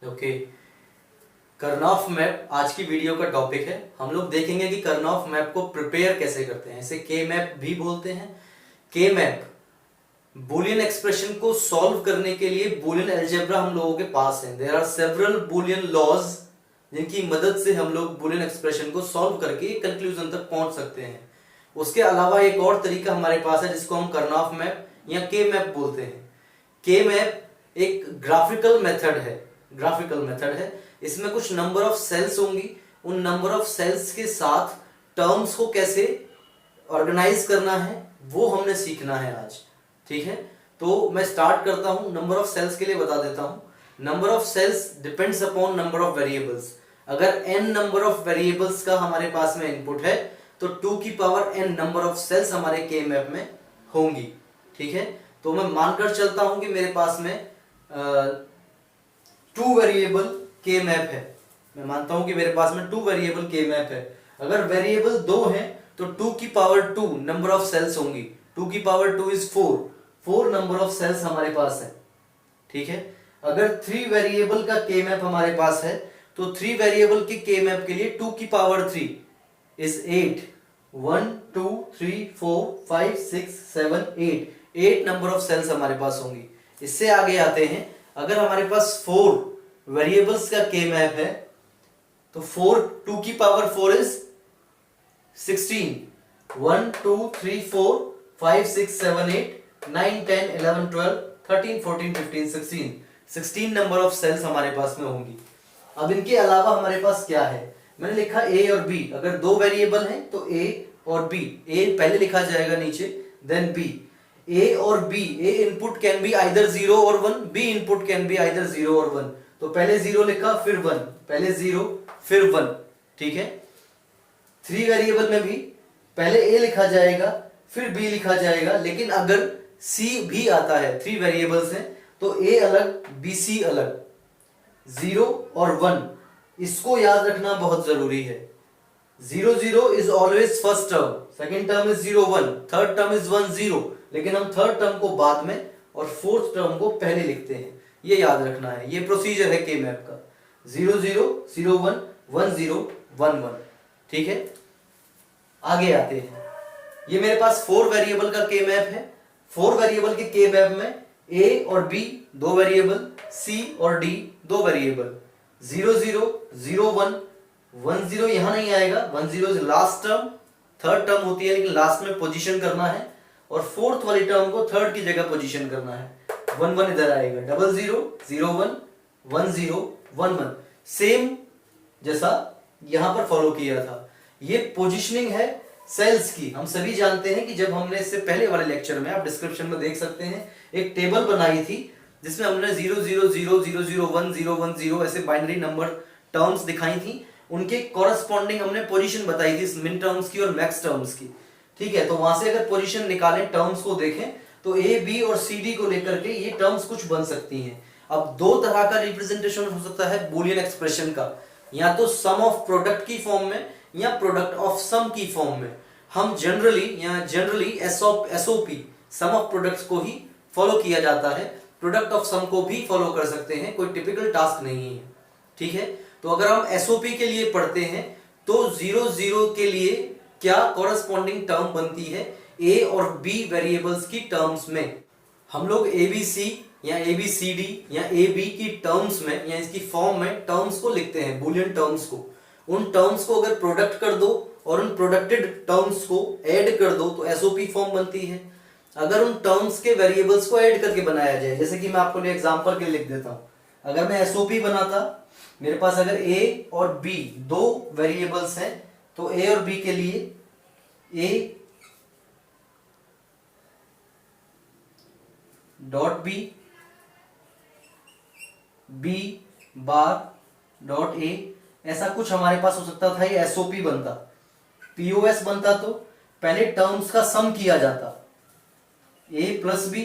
Okay, करनॉफ map आज की video का टॉपिक है। हम लोग देखेंगे कि करनॉफ मैप को प्रिपेयर कैसे करते हैं। इसे के मैप भी बोलते हैं। के मैप बूलियन एक्सप्रेशन को सॉल्व करने के लिए बूलियन अलजेब्रा हम लोगों के पास है। There are several Boolean laws जिनकी मदद से हम लोग बूलियन एक्सप्रेशन को सॉल्व करके कंक्लूजन तक पहुंच सकते हैं। उसके अलावा एक और तरीका हमारे पास है जिसको हम करनॉफ मैप या के मैप बोलते हैं। के मैप एक ग्राफिकल मेथड है। इसमें कुछ नंबर ऑफ सेल्स होंगी। उन नंबर ऑफ सेल्स के साथ टर्म्स को कैसे ऑर्गेनाइज करना है वो हमने सीखना है आज। ठीक है, तो मैं स्टार्ट करता हूं। नंबर ऑफ सेल्स के लिए बता देता हूं। Number of cells depends upon number of variables. अगर n नंबर ऑफ वेरिएबल्स का हमारे पास में इनपुट है तो 2 की power n number of cells हमारे के मैप में होंगी। ठीक है, तो मैं मानकर चलता हूं कि मेरे पास में 2 वेरिएबल के मैप है। मैं मानता हूं कि मेरे पास में 2 वेरिएबल के मैप है। अगर वेरिएबल 2 है तो 2 की पावर 2 नंबर ऑफ सेल्स होंगी। 2 की power 2 is 4 number of cells हमारे पास है। ठीक है, अगर 3 वेरिएबल का के मैप हमारे पास है तो 3 वेरिएबल के के मैप के लिए 2 की power 3 is 8। 1 2 3 4 5 6 7 8 number of cells हमारे पास होंगी। इससे आगे आते हैं, अगर हमारे पास 4 वेरिएबल्स का के मैप है तो 2 की power 4 is 16। 1 2 3 4 5 6 7 8 9 10 11 12 13 14 15 16 number of cells हमारे पास में होंगी। अब इनके अलावा हमारे पास क्या है, मैंने लिखा a और b। अगर 2 वेरिएबल हैं तो a और b। a पहले लिखा जाएगा नीचे, देन b। a और b, a input can be either 0 और 1, b input can be either 0 और 1। तो पहले 0 लिखा फिर 1, पहले 0 फिर 1। ठीक है, 3 वेरिएबल में भी पहले a लिखा जाएगा फिर b लिखा जाएगा। लेकिन अगर c भी आता है, 3 वेरिएबल्स हैं तो a अलग bc अलग। 0 और 1 इसको याद रखना बहुत जरूरी है। 0 0 is always first term, second term is 0 1, third term is 1 0। लेकिन हम थर्ड टर्म को बाद में और फोर्थ टर्म को पहले लिखते हैं, ये याद रखना है। ये प्रोसीजर है के मैप का, 0 0 0 1 1 0 1 1। ठीक है, आगे आते हैं। ये मेरे पास 4 वेरिएबल का के मैप है। 4 वेरिएबल के के मैप में a और b 2 वेरिएबल, c और d 2 वेरिएबल। 0 0 0 1 1 0 यहां नहीं आएगा, 1 0 is last term, third term होती है लेकिन लास्ट में पोजीशन करना है, और फोर्थ वाली टर्म को थर्ड की जगह पोजीशन करना है। 1 1 इधर आएगा। 0 0 0 1 1 0 1 1, सेम जैसा यहां पर फॉलो किया था। ये पोजीशनिंग है सेल्स की। हम सभी जानते हैं कि जब हमने इससे पहले वाले लेक्चर में, आप डिस्क्रिप्शन में देख सकते हैं, एक टेबल बनाई थी जिसमें हमने 0 0 0 0 0 1 0 1 0 ऐसे बाइनरी नंबर टर्म्स दिखाई थी। उनके कॉरेस्पॉन्डिंग हमने पोजीशन बताई थी, मिन टर्म्स की और मैक्स टर्म्स की। ठीक है, तो वहां से अगर पोजीशन निकालें, टर्म्स को देखें तो ए बी और सी डी को लेकर के ये टर्म्स कुछ बन सकती हैं। अब 2 तरह का रिप्रेजेंटेशन हो सकता है बूलियन एक्सप्रेशन का, या तो सम ऑफ प्रोडक्ट की फॉर्म में या प्रोडक्ट ऑफ सम की फॉर्म में। हम generally SOP sum of products को ही फॉलो किया जाता है, प्रोडक्ट ऑफ सम को भी फॉलो कर सकते हैं, कोई टिपिकल टास्क नहीं है। ठीक है, तो अगर हम एसओपी के लिए पढ़ते हैं तो 0 0 के लिए क्या कॉरेस्पॉन्डिंग टर्म बनती है a और b वेरिएबल्स की टर्म्स में। हम लोग abc या abcd या ab की टर्म्स में या इसकी फॉर्म में टर्म्स को लिखते हैं, बूलियन टर्म्स को। उन टर्म्स को अगर प्रोडक्ट कर दो और उन प्रोडक्टेड टर्म्स को ऐड कर दो तो एसओपी फॉर्म बनती है। अगर उन टर्म्स के वेरिएबल्स को ऐड करके बनाया जाए, जैसे कि मैं आपको एग्जांपल के लिए लिख देता हूं। अगर मैं एसओपी बनाता, मेरे पास अगर a और b 2 वेरिएबल्स हैं तो a और b के लिए a dot b, b bar dot a, ऐसा कुछ हमारे पास हो सकता था। ये एसओपी बनता। पीओएस बनता तो पहले टर्म्स का सम किया जाता, a प्लस b,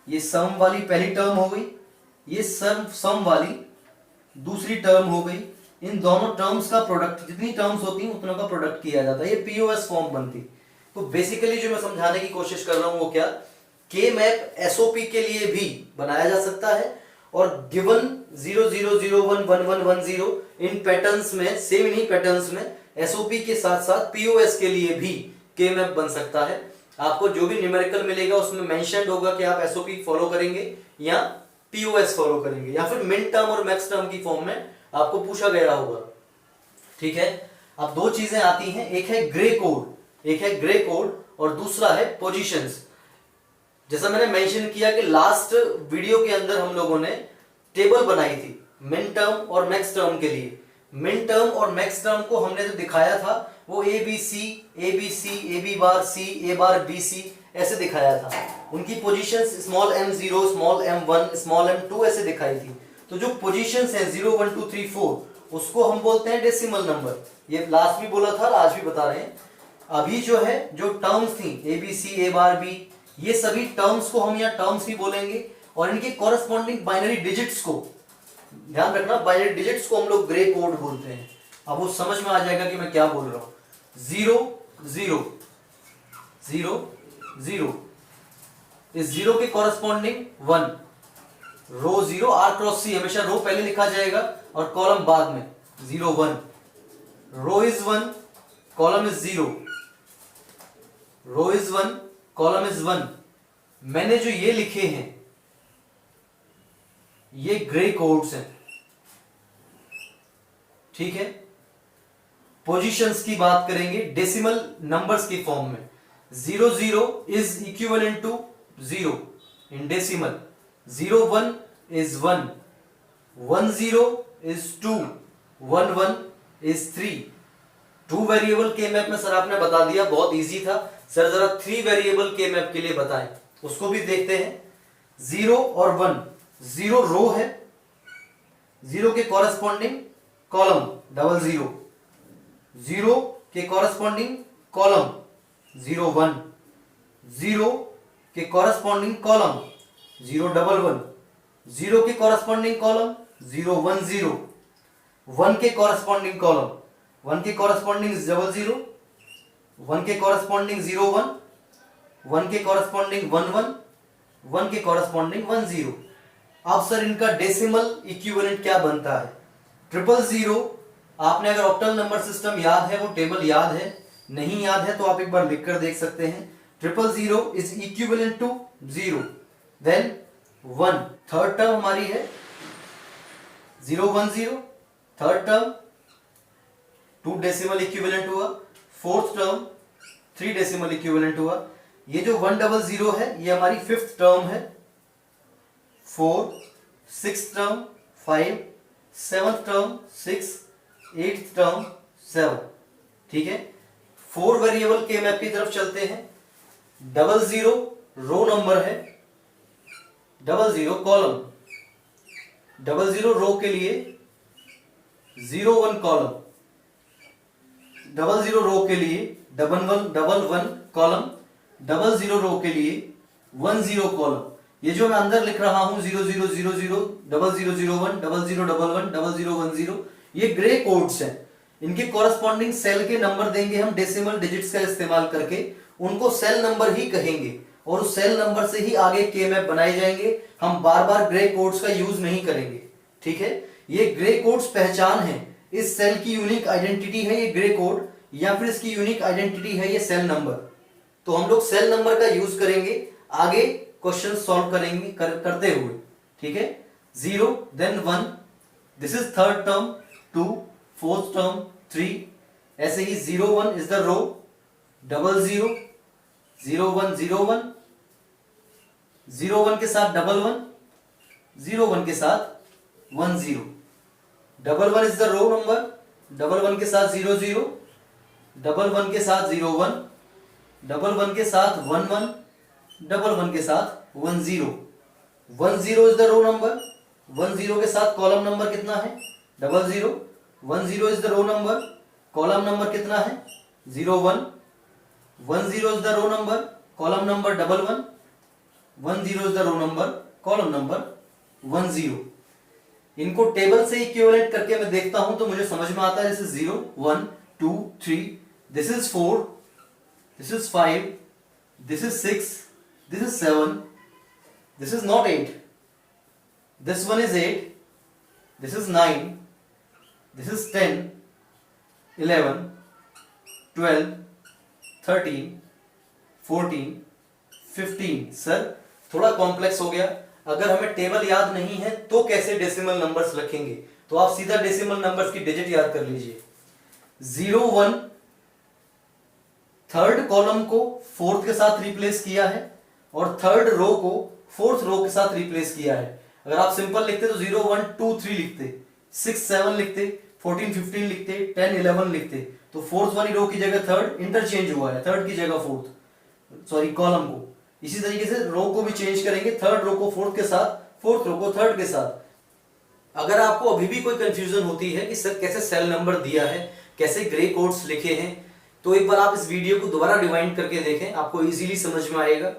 ये सम वाली पहली टर्म हो गई, ये सम वाली दूसरी टर्म हो गई। इन दोनों टर्म्स का प्रोडक्ट, जितनी टर्म्स होती हैं उतनों का प्रोडक्ट किया जाता है, ये पीओएस फॉर्म बनती। तो बेसिकली जो मैं समझाने की कोशिश कर रहा हूं वो क्या, के मैप एसओपी के लिए भी बनाया जा सकता है और गिवन 00011110 इन पैटर्न्स में, सेम इन्हीं पैटर्न्स में एसओपी के साथ साथ पीओएस के लिए भी के मैप बन सकता है। आपको जो भी न्यूमेरिकल मिलेगा उसमें मेंशन्ड होगा कि आप एसओपी फॉलो करेंगे या पीओएस फॉलो करेंगे, या फिर मिन टर्म और मैक्स टर्म की फॉर्म में आपको पूछा गया होगा। ठीक है, अब दो चीजें आती हैं, एक है ग्रे कोड और दूसरा है पोजीशंस। जैसा मैंने मेंशन किया कि लास्ट वीडियो के अंदर हम लोगों ने टेबल बनाई थी मिन टर्म और मैक्स टर्म के लिए। मिन टर्म और मैक्स टर्म को हमने जो दिखाया था वो A B B bar C, A bar B C ऐसे दिखाया था। उनकी positions small m0, small m1, small m2 ऐसे दिखाई थी। तो जो पोजीशंस है 0 1 2 3 4 उसको हम बोलते हैं डेसिमल नंबर। ये लास्ट भी बोला था, आज भी बता रहे हैं। अभी जो है जो टर्म्स थी A B C, A bar B, ये सभी टर्म्स को हम यहाँ टर्म्स ही बोलेंगे और इनके कॉरेस्पॉन्डिंग बाइनरी डिजिट्स को ध्यान रखना, बाइनरी डिजिट्स को हम लोग ग्रे कोड बोलते हैं। अब वो समझ में आ जाएगा कि मैं क्या बोल रहा हूं। 0 0 0 0 इस 0 के कॉरेस्पॉन्डिंग 1, रो 0 आर क्रॉस सी, हमेशा रो पहले लिखा जाएगा और कॉलम बाद में। 0 1, row is 1, column is 0, row is 1, column is 1। मैंने जो ये लिखे हैं ये ग्रे कोड्स हैं। ठीक है, पोजीशंस की बात करेंगे डेसिमल नंबर्स की फॉर्म में। 0 0 is equivalent to 0 in decimal, 0 1 is 1, 1 0 is 2, 1 1 is 3। 2 variable के मैप में सर आपने बता दिया, बहुत इजी था सर, जरा 3 वेरिएबल के मैप के लिए बताएं, उसको भी देखते हैं। 0 और 1, 0 रो है, 0 के कॉरेस्पॉन्डिंग कॉलम 00, 0 के कॉरेस्पॉन्डिंग कॉलम 0 1, 0 के कॉरेस्पॉन्डिंग कॉलम 0 1 1, 0 के कॉरेस्पॉन्डिंग कॉलम 0 1 0, 1 के कॉरेस्पॉन्डिंग कॉलम, 1 के कॉरेस्पॉन्डिंग 00, 1 के कॉरेस्पॉन्डिंग 0 1, 1 के कॉरेस्पॉन्डिंग 1 1, 1 के कॉरेस्पॉन्डिंग 1 0। अब सर इनका डेसिमल इक्विवेलेंट क्या बनता है? 000। आपने अगर ऑक्टल नंबर सिस्टम याद है, वो टेबल याद है, नहीं याद है तो आप एक बार लिखकर देख सकते हैं। 000 is equivalent to 0, then 1। Third term हमारी है 0 1 0, थर्ड टर्म 2 डेसिमल इक्विवेलेंट हुआ, फोर्थ टर्म 3 डेसिमल इक्विवेलेंट हुआ। ये जो 100 है ये हमारी फिफ्थ टर्म है, 4, six term 5, seventh term 6, eighth term 7। ठीक है, 4 वेरिएबल के मैप की तरफ चलते हैं। 00 रो नंबर है, 00 कॉलम, 00 रो के लिए 0 1 कॉलम, 00 रो के लिए 1 1 कॉलम, 00 रो के लिए 1 0 कॉलम। ये जो मैं अंदर लिख रहा हूं 0 0 0 0, 0 0 0 1, 0 0 1 1, 0 0 1 0, ये ग्रे कोड्स हैं। इनके कॉरेस्पॉन्डिंग सेल के नंबर देंगे हम डेसिमल डिजिट्स का इस्तेमाल करके, उनको सेल नंबर ही कहेंगे और उस सेल नंबर से ही आगे के मैप बनाए जाएंगे। हम बार बार ग्रे कोड्स का यूज नहीं करेंगे। ठीक है, ये ग्रे कोड्स पहचान है, इस सेल की यूनिक आइडेंटिटी है ये ग्रे कोड, या फिर इसकी यूनिक आइडेंटिटी है ये सेल नंबर। तो हम लोग सेल नंबर का यूज करेंगे आगे क्वेश्चन सॉल्व करेंगे करते हुए। ठीक है, 0 then 1, this is third term, 2 fourth term 3, ऐसे ही 0 1 इज द रो, 0 0 0 1 0 1, 0 1 के साथ 1 1, 0 1 के साथ 1 0, 1 1 इज द रो नंबर, 1 1 के साथ 0 0, 1 1 के साथ 0 1, 1 1 के साथ 1 1, 1 1 के साथ 1 0, 1 0 इज द रो नंबर, 1 0 के साथ कॉलम नंबर कितना है 0 0, 1 0 is the row number, column number कितना है 0 1, 1 0 is the row number, column number 1 1, 1 0 is the row number, column number 1 0। इनको टेबल से इक्विवेलेंट करके मैं देखता हूं तो मुझे समझ में आता है, this is 0 1 2 3, this is 4, this is 5, this is 6, this is 7, this is not 8, this one is 8, this is 9, this is 10, 11, 12, 13, 14, 15। Sir थोड़ा कॉम्प्लेक्स हो गया। अगर हमें टेबल याद नहीं है तो कैसे डेसिमल नंबर्स रखेंगे? तो आप सीधा डेसिमल नंबर्स की डिजिट याद कर लीजिए। 0 1 थर्ड कॉलम को फोर्थ के साथ रिप्लेस किया है और थर्ड रो को फोर्थ रो के साथ रिप्लेस किया है। अगर आप सिंपल लिखते तो 0 1 2 3 लिखते, 6 7 लिखते, 14 15 लिखते, 10 11 लिखते। तो फोर्थ वाली रो की जगह थर्ड इंटरचेंज हुआ है, थर्ड की जगह फोर्थ, सॉरी कॉलम को। इसी तरीके से रो को भी चेंज करेंगे, थर्ड रो को फोर्थ के साथ, फोर्थ रो को थर्ड के साथ। अगर आपको अभी भी कोई कंफ्यूजन होती है कि सर कैसे सेल नंबर दिया है, कैसे ग्रे कोड्स लिखे हैं, तो एक बार आप इस वीडियो को दोबारा रिवाइंड करके देखें, आपको इजीली समझ में आएगा।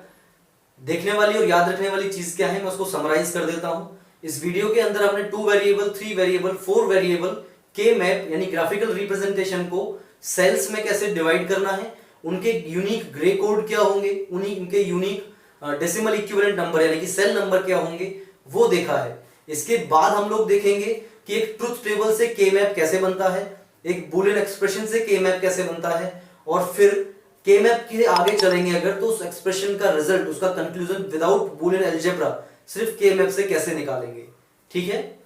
देखने वाली और याद रखने वाली चीज क्या है मैं उसको समराइज कर देता हूं। इस वीडियो के अंदर हमने 2 वेरिएबल, 3 वेरिएबल, 4 वेरिएबल के मैप यानी ग्राफिकल रिप्रेजेंटेशन को सेल्स में कैसे डिवाइड करना है, उनके यूनिक ग्रे कोड क्या होंगे, उनके यूनिक डेसिमल इक्विवेलेंट नंबर यानी कि सेल नंबर क्या होंगे, वो देखा है। इसके बाद हम लोग देखेंगे कि एक ट्रुथ टेबल से के मैप कैसे बनता है, एक बूलियन एक्सप्रेशन से के मैप कैसे बनता है, और फिर के मैप के आगे चलेंगे अगर तो उस एक्सप्रेशन का रिजल्ट, उसका कंक्लूजन विदाउट बूलियन अलजेब्रा सिर्फ के मैप से कैसे निकालेंगे। ठीक है।